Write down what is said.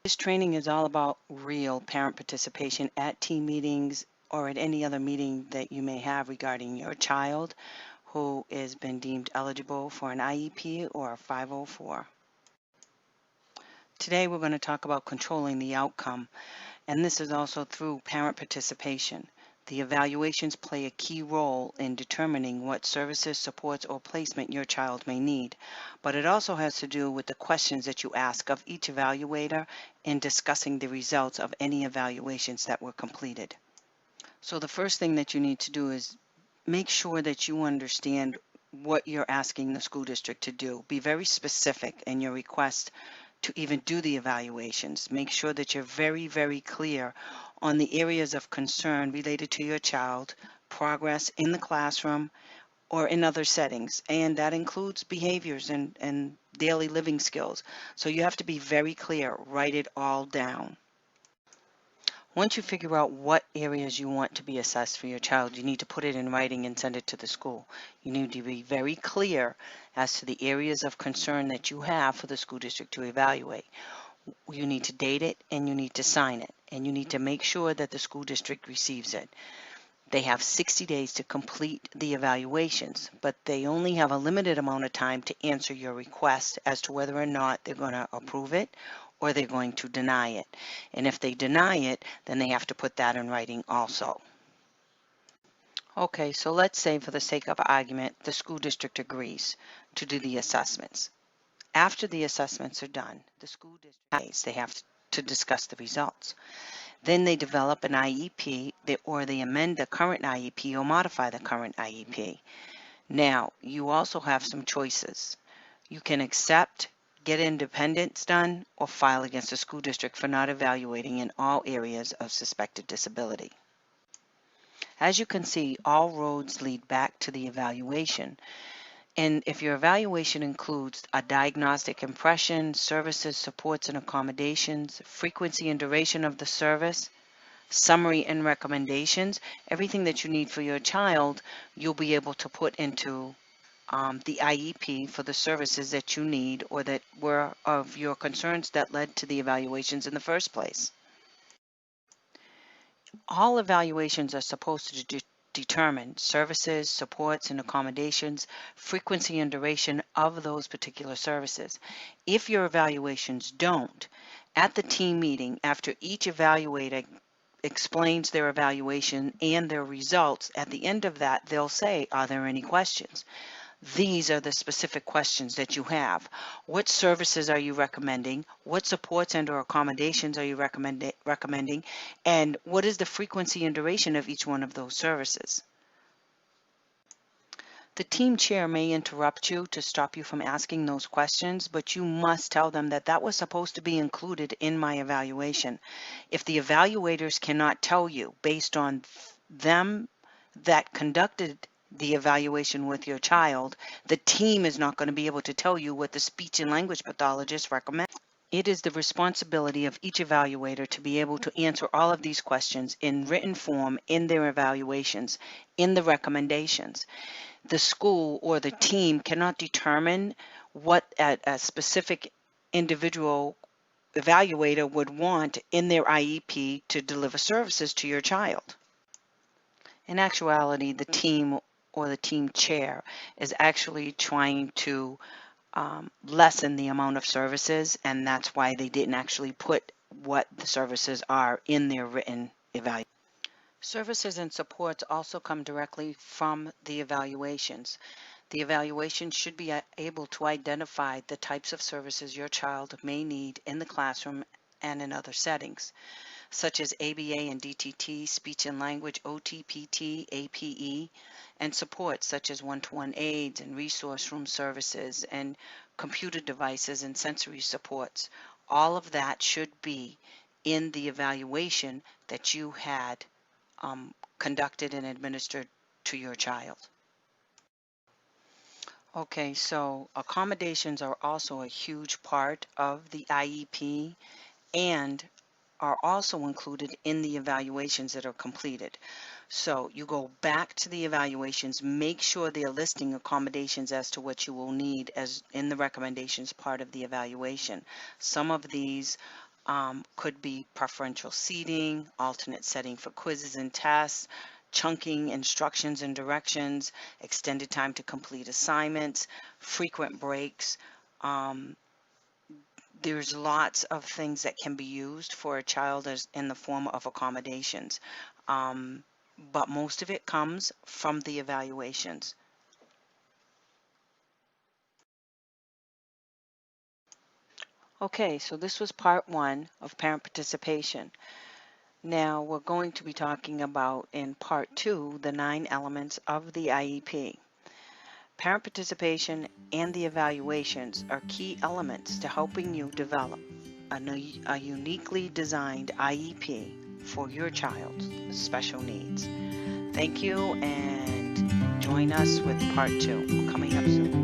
This training is all about real parent participation at team meetings or at any other meeting that you may have regarding your child who has been deemed eligible for an IEP or a 504. Today we're going to talk about controlling the outcome, and this is also through parent participation. The evaluations play a key role in determining what services, supports, or placement your child may need, but it also has to do with the questions that you ask of each evaluator in discussing the results of any evaluations that were completed. So the first thing that you need to do is make sure that you understand what you're asking the school district to do. Be very specific in your request to even do the evaluations. Make sure that you're very, very clear on the areas of concern related to your child, progress in the classroom or in other settings, and that includes behaviors and daily living skills. So you have to be very clear, write it all down. Once you figure out what areas you want to be assessed for your child, you need to put it in writing and send it to the school. You need to be very clear as to the areas of concern that you have for the school district to evaluate. You need to date it and you need to sign it, and you need to make sure that the school district receives it. They have 60 days to complete the evaluations, but they only have a limited amount of time to answer your request as to whether or not they're going to approve it or they're going to deny it. And if they deny it, then they have to put that in writing also. Okay, so let's say for the sake of argument, the school district agrees to do the assessments. After the assessments are done, the school district, they have to discuss the results. Then they develop an IEP or they amend the current IEP or modify the current IEP. Now, you also have some choices. You can accept, get independence done, or file against the school district for not evaluating in all areas of suspected disability. As you can see, all roads lead back to the evaluation. And if your evaluation includes a diagnostic impression, services, supports, and accommodations, frequency and duration of the service, summary and recommendations, everything that you need for your child, you'll be able to put into the IEP for the services that you need or that were of your concerns that led to the evaluations in the first place. All evaluations are supposed to determine services, supports, and accommodations, frequency and duration of those particular services. If your evaluations don't, at the team meeting, after each evaluator explains their evaluation and their results, at the end of that, they'll say, are there any questions? These are the specific questions that you have. What services are you recommending? What supports and or accommodations are you recommending? And what is the frequency and duration of each one of those services? The team chair may interrupt you to stop you from asking those questions, but you must tell them that that was supposed to be included in my evaluation. If the evaluators cannot tell you based on them that conducted the evaluation with your child, the team is not going to be able to tell you what the speech and language pathologist recommends. It is the responsibility of each evaluator to be able to answer all of these questions in written form in their evaluations, in the recommendations. The school or the team cannot determine what a specific individual evaluator would want in their IEP to deliver services to your child. In actuality, the team or the team chair is actually trying to lessen the amount of services, and that's why they didn't actually put what the services are in their written evaluation. Services and supports also come directly from the evaluations. The evaluation should be able to identify the types of services your child may need in the classroom and in other settings, such as ABA and DTT, speech and language, OTPT, APE, and supports such as one-to-one aids and resource room services and computer devices and sensory supports. All of that should be in the evaluation that you had conducted and administered to your child. Okay, so accommodations are also a huge part of the IEP and are also included in the evaluations that are completed. So you go back to the evaluations, make sure they're listing accommodations as to what you will need as in the recommendations part of the evaluation. Some of these Could be preferential seating, alternate setting for quizzes and tests, chunking instructions and directions, extended time to complete assignments, frequent breaks. Um, there's lots of things that can be used for a child as in the form of accommodations. But most of it comes from the evaluations. Okay, so this was part one of parent participation. Now we're going to be talking about in part two the 9 elements of the IEP. Parent participation and the evaluations are key elements to helping you develop a uniquely designed IEP for your child's special needs. Thank you, and join us with part two coming up soon.